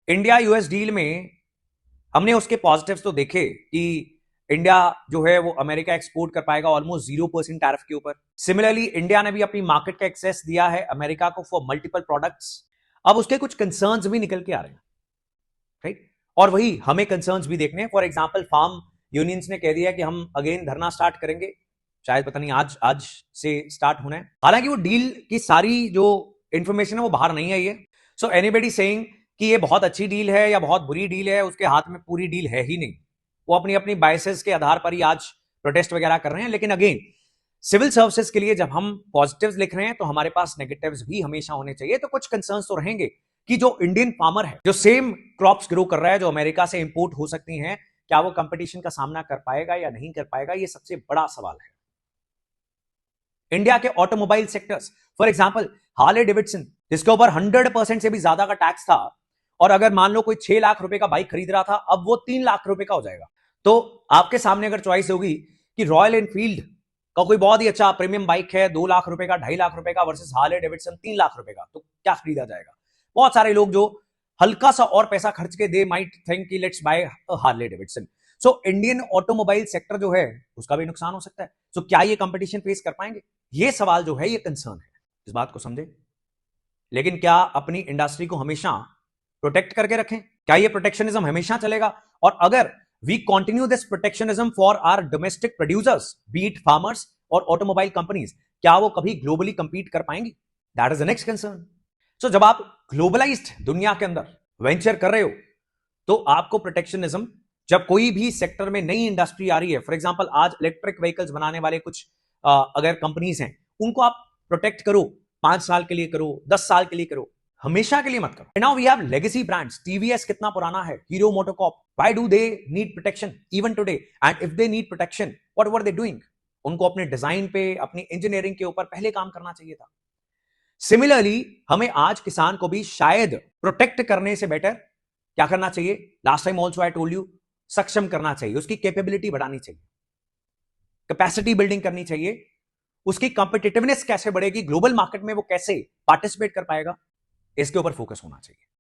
India US deal में हमने उसके पॉजिटिव्स तो देखे कि इंडिया जो है वो अमेरिका एक्सपोर्ट कर पाएगा ऑलमोस्ट 0% टैरिफ के ऊपर। सिमिलरली इंडिया ने भी अपनी मार्केट का एक्सेस दिया है अमेरिका को फॉर मल्टीपल प्रोडक्ट्स। अब उसके कुछ कंसर्न्स भी निकल के आ रहे हैं, राइट? और वही हमें कंसर्न्स भी देखने हैं। फॉर एग्जांपल फार्म यूनियंस ने कह दिया कि हम अगेन धरना स्टार्ट करेंगे, शायद पता नहीं आज आज से स्टार्ट होना है। हालांकि वो डील की सारी जो इंफॉर्मेशन है वो बाहर नहीं आई है। सो एनीबडी सेइंग कि ये बहुत अच्छी डील है या बहुत बुरी डील है, उसके हाथ में पूरी डील है ही नहीं। वो अपनी अपनी बायसेस के आधार पर ही आज प्रोटेस्ट वगैरह कर रहे हैं। लेकिन अगेन सिविल सर्विसेज के लिए जब हम पॉजिटिव्स लिख रहे हैं तो हमारे पास नेगेटिव्स भी हमेशा होने चाहिए। तो कुछ कंसर्न्स तो रहेंगे कि जो इंडियन फार्मर है, जो सेम क्रॉप्स ग्रो कर रहा है जो अमेरिका से इंपोर्ट हो सकती हैं, क्या वो कंपटीशन का सामना कर पाएगा या नहीं कर पाएगा, ये सबसे बड़ा सवाल है। इंडिया के automobile sectors, for example Harley Davidson, जिसके ऊपर 100% से भी ज्यादा का टैक्स था, और अगर मान लो कोई 6 लाख रुपए का बाइक खरीद रहा था, अब वो 3 लाख रुपए का हो जाएगा। तो आपके सामने अगर चॉइस होगी कि रॉयल एनफील्ड का कोई बहुत ही अच्छा प्रीमियम बाइक है 2 लाख रुपए का, 2.5 लाख रुपए का, वर्सेस हार्ले डेविडसन 3 लाख रुपए का, तो क्या खरीदा जाएगा? बहुत सारे लोग जो हल्का सा और पैसा खर्च के दे माइट थिंक कि let's buy Harley Davidson. So Indian automobile sector जो है उसका भी नुकसान हो सकता है। सो क्या ये कंपटीशन फेस कर पाएंगे? ये सवाल जो है, ये कंसर्न है, इस बात को समझे। लेकिन क्या अपनी इंडस्ट्री को हमेशा प्रोटेक्ट करके रखें? क्या ये प्रोटेक्शनिज्म हमेशा चलेगा? और अगर we continue this protectionism for our domestic producers, be it farmers और ऑटोमोबाइल कंपनीज, क्या वो कभी ग्लोबली कंपीट कर पाएंगी? That is the next concern. So जब आप ग्लोबलाइज्ड दुनिया के अंदर वेंचर कर रहे हो तो आपको प्रोटेक्शनिज्म, जब कोई भी सेक्टर में नई इंडस्ट्री आ रही है, फॉर एग्जांपल आज इलेक्ट्रिक व्हीकल्स बनाने वाले कुछ अगर कंपनीज हैं, उनको आप प्रोटेक्ट करो, 5 साल के लिए करो, 10 साल के लिए करो, हमेशा के लिए मत करो। Now we have legacy brands. TVS कितना पुराना है, Hero MotoCorp, why do they need protection even today? And if they need protection, what were they doing? उनको अपने डिजाइन पे, अपनी इंजीनियरिंग के ऊपर पहले काम करना चाहिए था। सिमिलरली हमें आज किसान को भी शायद प्रोटेक्ट करने से बेटर क्या करना चाहिए? Last time also I told you, सक्षम करना चाहिए, उसकी कैपेबिलिटी बढ़ानी चाहिए, कैपेसिटी बिल्डिंग करनी चाहिए, उसकी कॉम्पिटिटिवनेस कैसे बढ़ेगी ग्लोबल मार्केट में, वो कैसे पार्टिसिपेट कर पाएगा, इसके ऊपर फोकस होना चाहिए।